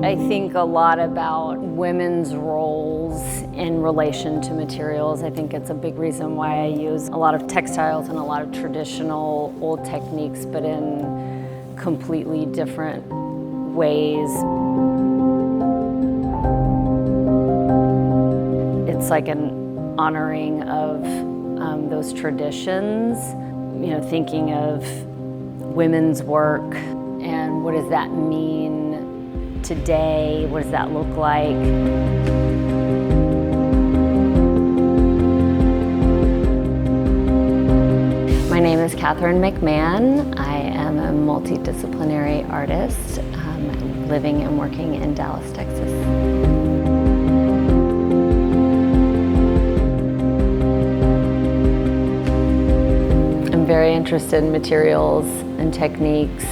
I think a lot about women's roles in relation to materials. I think it's a big reason why I use a lot of textiles and a lot of traditional old techniques, but in completely different ways. It's like an honoring of those traditions, you know, thinking of women's work and what does that mean today, what does that look like? My name is Catherine MacMahon. I am a multidisciplinary artist living and working in Dallas, Texas. I'm very interested in materials and techniques,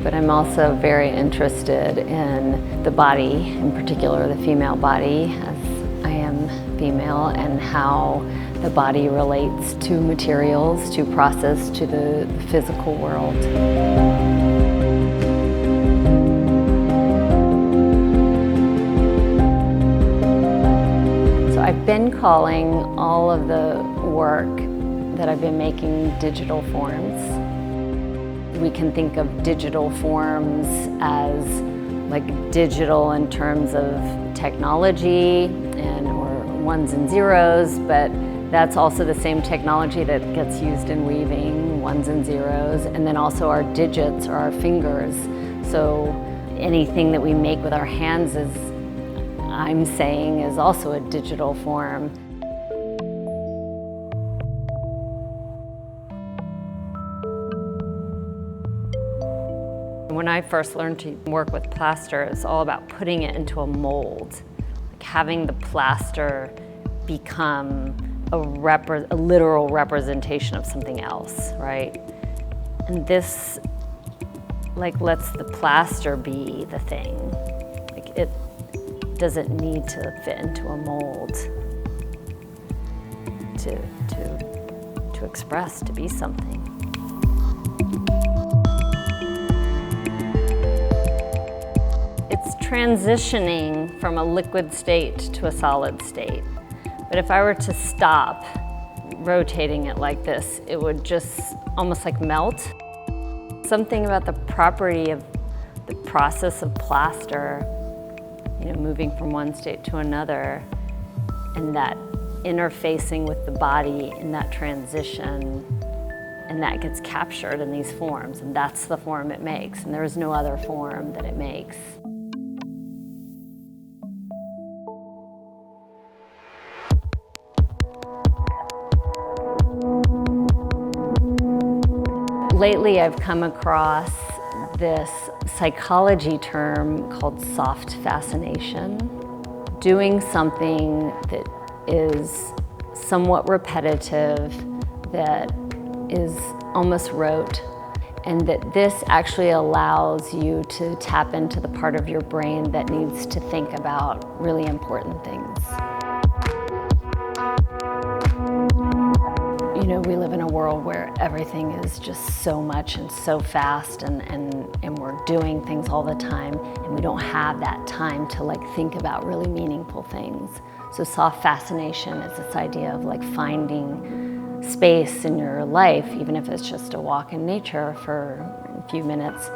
but I'm also very interested in the body, in particular the female body, as I am female, and how the body relates to materials, to process, to the physical world. So I've been calling all of the work that I've been making digital forms. We can think of digital forms as like digital in terms of technology or ones and zeros, but that's also the same technology that gets used in weaving, ones and zeros, and then also our digits or our fingers. So anything that we make with our hands is, I'm saying, is also a digital form. When I first learned to work with plaster, it's all about putting it into a mold, like having the plaster become a literal representation of something else, right? And this like lets the plaster be the thing. Like it doesn't need to fit into a mold to express, to be something. It's transitioning from a liquid state to a solid state. But if I were to stop rotating it like this, it would just almost like melt. Something about the property of the process of plaster, you know, moving from one state to another, and that interfacing with the body in that transition, and that gets captured in these forms, and that's the form it makes, and there is no other form that it makes. Lately, I've come across this psychology term called soft fascination. Doing something that is somewhat repetitive, that is almost rote, and that this actually allows you to tap into the part of your brain that needs to think about really important things. You know, we live in a world where everything is just so much and so fast, and we're doing things all the time, and we don't have that time to like think about really meaningful things. So soft fascination is this idea of like finding space in your life, even if it's just a walk in nature for a few minutes.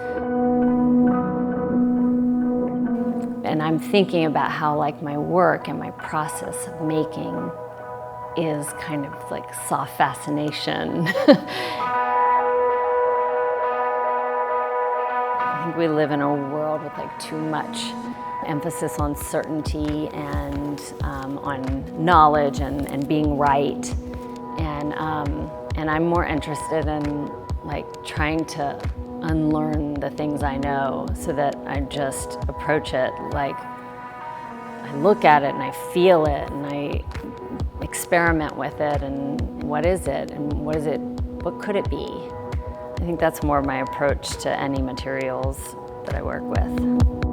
And I'm thinking about how like my work and my process of making is kind of like soft fascination. I think we live in a world with like too much emphasis on certainty and on knowledge and being right. And I'm more interested in like trying to unlearn the things I know so that I just approach it like I look at it and I feel it and I experiment with it, and what is it, and what could it be? I think that's more my approach to any materials that I work with.